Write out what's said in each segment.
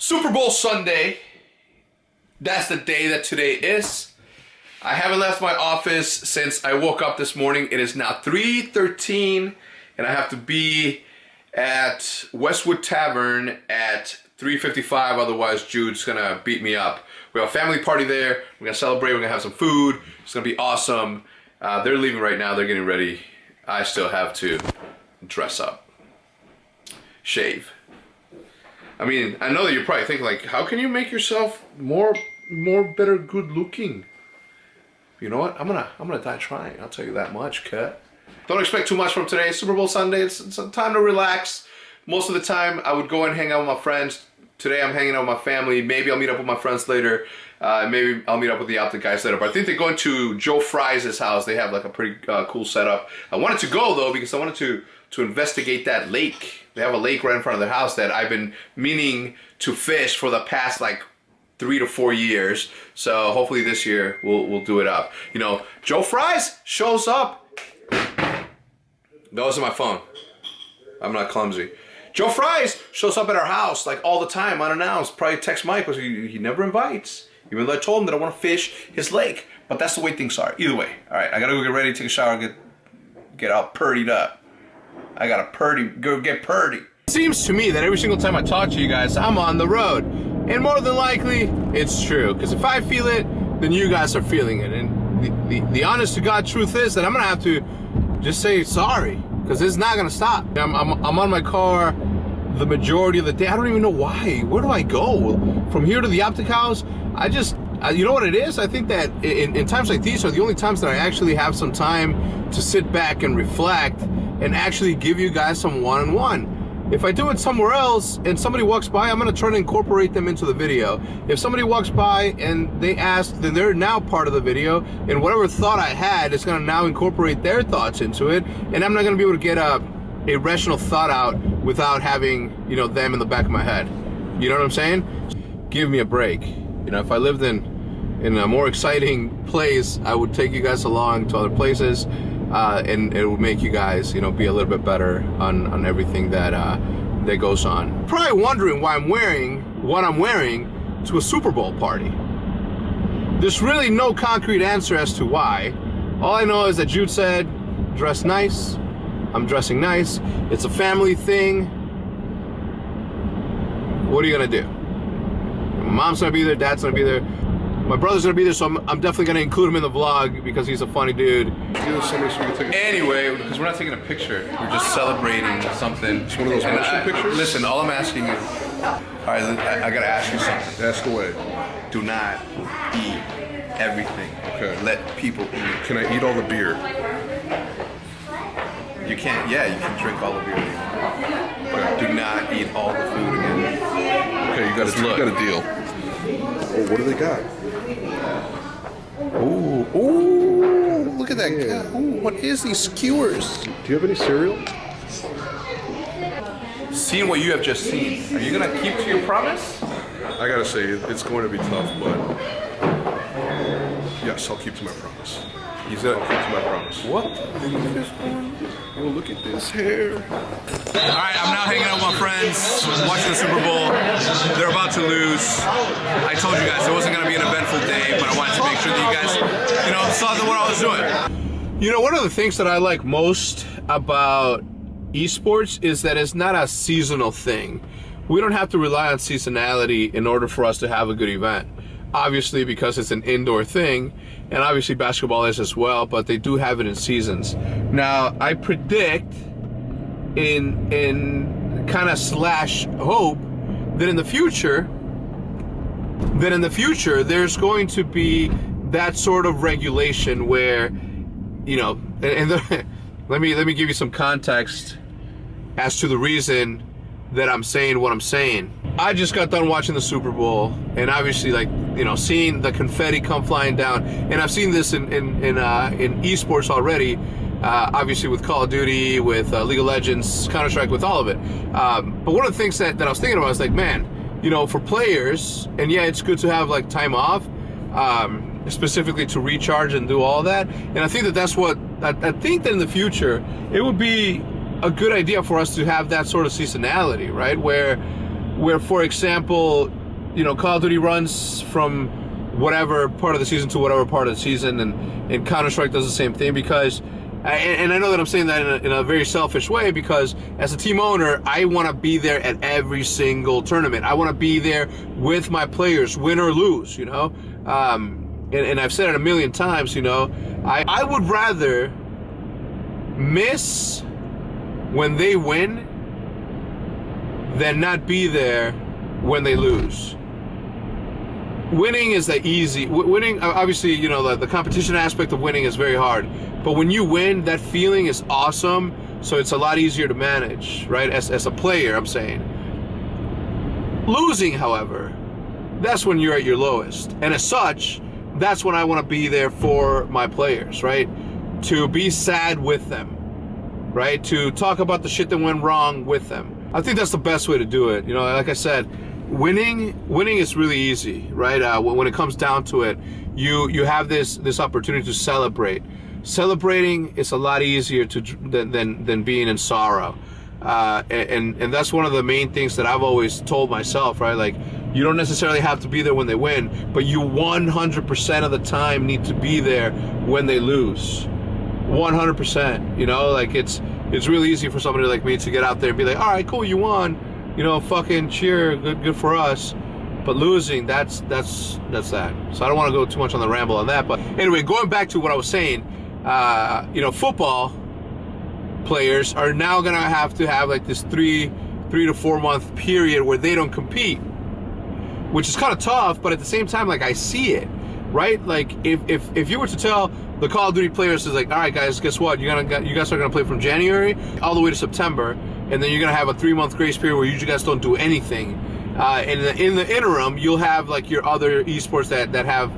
Super Bowl Sunday. That's the day that today is. I haven't left my office since I woke up this morning. It is now 3:13 and I have to be at Westwood Tavern at 3:55, otherwise Jude's gonna beat me up. We have a family party there. We're gonna celebrate, we're gonna have some food. It's gonna be awesome. They're leaving right now, they're getting ready. I still have to dress up, shave. I mean, I know that you're probably thinking like, how can you make yourself more better good looking? You know what? I'm gonna die trying. I'll tell you that much, cut. Don't expect too much from today. Super Bowl Sunday. It's a time to relax. Most of the time, I would go and hang out with my friends. Today, I'm hanging out with my family. Maybe I'll meet up with my friends later. Maybe I'll meet up with the Optic guys later. But I think they're going to Joe Fry's house. They have like a pretty cool setup. I wanted to go though because I wanted to investigate that lake. They have a lake right in front of their house that I've been meaning to fish for the past like 3 to 4 years. So hopefully this year we'll do it up. You know, Joe Fry's shows up. That wasn't my phone. I'm not clumsy. Joe Fry's shows up at our house like all the time, unannounced. Probably text Mike because he never invites. Even though I told him that I want to fish his lake. But that's the way things are. Either way. All right, I gotta go get ready, take a shower, get all purdied up. I gotta go get purdy. It seems to me that every single time I talk to you guys, I'm on the road. And more than likely, it's true. Because if I feel it, then you guys are feeling it. And the honest to God truth is that I'm gonna have to just say sorry. Because it's not gonna stop. I'm on my car the majority of the day. I don't even know why. Where do I go? From here to the Optic house? You know what it is? I think that in times like these are the only times that I actually have some time to sit back and reflect and actually give you guys some one-on-one. If I do it somewhere else and somebody walks by, I'm gonna try to incorporate them into the video. If somebody walks by and they ask, then they're now part of the video, and whatever thought I had is gonna now incorporate their thoughts into it, and I'm not gonna be able to get a rational thought out without having, you know, them in the back of my head. You know what I'm saying? Give me a break. You know, if I lived in a more exciting place, I would take you guys along to other places. And it would make you guys, you know, be a little bit better on everything that goes on. Probably wondering why I'm wearing what I'm wearing to a Super Bowl party. There's really no concrete answer as to why. All I know is that Jude said, dress nice. I'm dressing nice. It's a family thing. What are you gonna do? My mom's gonna be there, dad's gonna be there. My brother's gonna be there, so I'm definitely gonna include him in the vlog because he's a funny dude. Anyway, because we're not taking a picture, we're just celebrating something. It's one of those motion pictures? Listen, all I'm asking is, all right, I gotta ask you something. Ask away. Do not eat everything. Okay. Let people eat. Can I eat all the beer? You can't, yeah, you can drink all the beer. But do not eat all the food again. Okay, you got a deal. Oh, what do they got? Ooh, look at that. Yeah. Ooh, what is these skewers? Do you have any cereal? Seeing what you have just seen, are you gonna keep to your promise? I gotta say, it's going to be tough, but yes, I'll keep to my promise. I'll keep to my promise. What? Oh, look at this hair. Alright, I'm now hanging out with my friends, watching the Super Bowl. They're about to lose. I told you guys it wasn't going to be an eventful day, but I wanted to make sure that you guys, you know, saw what I was doing. You know, one of the things that I like most about esports is that it's not a seasonal thing. We don't have to rely on seasonality in order for us to have a good event. Obviously, because it's an indoor thing, and obviously basketball is as well, but they do have it in seasons. Now, I predict in kind of slash hope that in the future there's going to be that sort of regulation where, you know, let me give you some context as to the reason that I'm saying what I'm saying. I just got done watching the Super Bowl, and obviously, like, you know, seeing the confetti come flying down, and I've seen this in esports already, obviously with Call of Duty, with League of Legends, Counter-Strike, with all of it. But one of the things that I was thinking about is like, man, you know, for players, and yeah, it's good to have like time off, specifically to recharge and do all that. And I think that that's what I think that in the future it would be a good idea for us to have that sort of seasonality, right? Where for example, Call of Duty runs from whatever part of the season to whatever part of the season, and Counter-Strike does the same thing, because, and I know that I'm saying that in a very selfish way, because as a team owner, I want to be there at every single tournament. I want to be there with my players, win or lose, and I've said it a million times, I would rather miss when they win than not be there when they lose. Winning is the easy. Winning, obviously, the competition aspect of winning is very hard. But when you win, that feeling is awesome. So it's a lot easier to manage, right? As a player, I'm saying. Losing, however, that's when you're at your lowest. And as such, that's when I want to be there for my players, right? To be sad with them, right? To talk about the shit that went wrong with them. I think that's the best way to do it. Like I said, winning is really easy, right? When it comes down to it, you have this opportunity to celebrate. Celebrating is a lot easier than being in sorrow, and that's one of the main things that I've always told myself, right? Like, you don't necessarily have to be there when they win, but you 100% of the time need to be there when they lose. 100%. Like, it's really easy for somebody like me to get out there and be like, all right, cool, you won. Fucking cheer, good for us. But losing, that's that. So I don't want to go too much on the ramble on that. But anyway, going back to what I was saying, football players are now gonna have to have like this 3 to 4 month period where they don't compete, which is kind of tough. But at the same time, like, I see it, right? Like, if you were to tell the Call of Duty players, is like, all right, guys, guess what? You guys are gonna play from January all the way to September, and then you're gonna have a 3-month grace period where you guys don't do anything. And in the interim, you'll have like your other esports that have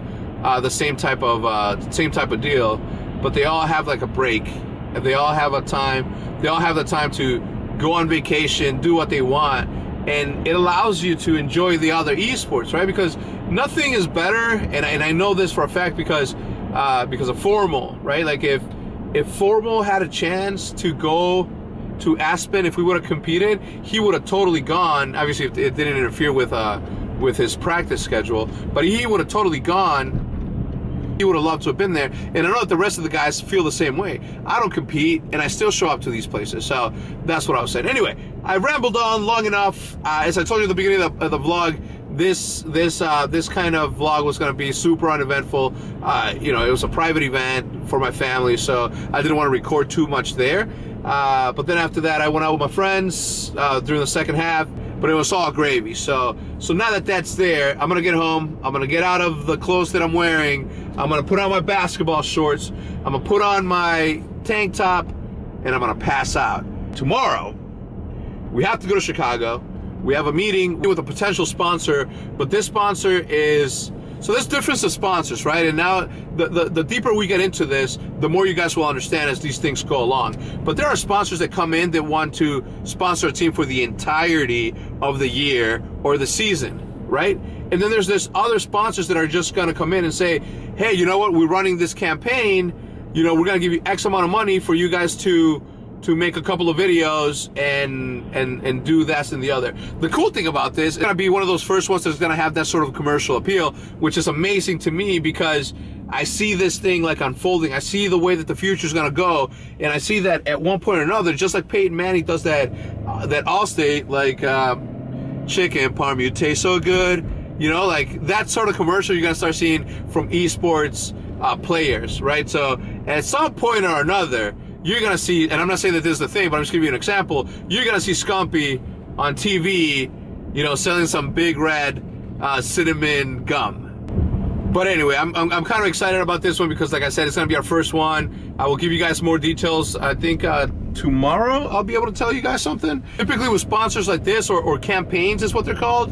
the same type of deal, but they all have like a break, and they all have the time to go on vacation, do what they want, and it allows you to enjoy the other esports, right? Because nothing is better, and I know this for a fact because of Formal, right? Like, if Formal had a chance to go to Aspen, if we would have competed, he would have totally gone. Obviously, if it didn't interfere with his practice schedule, but he would have totally gone. He would have loved to have been there. And I know that the rest of the guys feel the same way. I don't compete, and I still show up to these places. So that's what I was saying. Anyway, I rambled on long enough. As I told you at the beginning of the vlog, this kind of vlog was going to be super uneventful. It was a private event for my family, so I didn't want to record too much there. But then after that, I went out with my friends during the second half, but it was all gravy. So now that that's there, I'm gonna get home. I'm gonna get out of the clothes that I'm wearing. I'm gonna put on my basketball shorts. I'm gonna put on my tank top, and I'm gonna pass out. Tomorrow, we have to go to Chicago. We have a meeting with a potential sponsor, but this sponsor is... So there's difference of sponsors, right? And now the deeper we get into this, the more you guys will understand as these things go along. But there are sponsors that come in that want to sponsor a team for the entirety of the year or the season, right? And then there's other sponsors that are just going to come in and say, hey, you know what? We're running this campaign. We're going to give you X amount of money for you guys to make a couple of videos and do this and the other. The cool thing about this is going to be one of those first ones that's going to have that sort of commercial appeal, which is amazing to me because I see this thing like unfolding. I see the way that the future is going to go, and I see that at one point or another, just like Peyton Manning does that Allstate, like chicken parm, you taste so good, like that sort of commercial you're going to start seeing from esports players, right? So at some point or another, you're going to see, and I'm not saying that this is the thing, but I'm just giving you an example. You're going to see Scumpy on TV, selling some big red cinnamon gum. But anyway, I'm kind of excited about this one because, like I said, it's going to be our first one. I will give you guys more details. I think tomorrow I'll be able to tell you guys something. Typically with sponsors like this or campaigns is what they're called.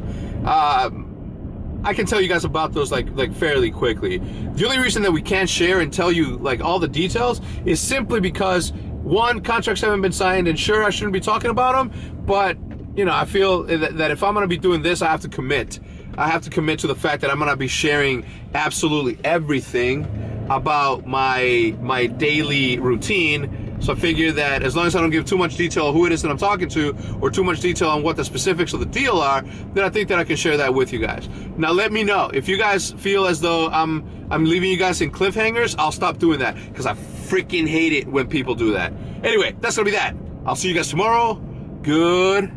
I can tell you guys about those like fairly quickly. The only reason that we can't share and tell you like all the details is simply because, one, contracts haven't been signed, and sure, I shouldn't be talking about them, but I feel that if I'm going to be doing this, I have to commit. I have to commit to the fact that I'm going to be sharing absolutely everything about my daily routine So I figured that as long as I don't give too much detail on who it is that I'm talking to, or too much detail on what the specifics of the deal are, then I think that I can share that with you guys. Now let me know if you guys feel as though I'm leaving you guys in cliffhangers. I'll stop doing that because I freaking hate it when people do that. Anyway, that's gonna be that. I'll see you guys tomorrow. Good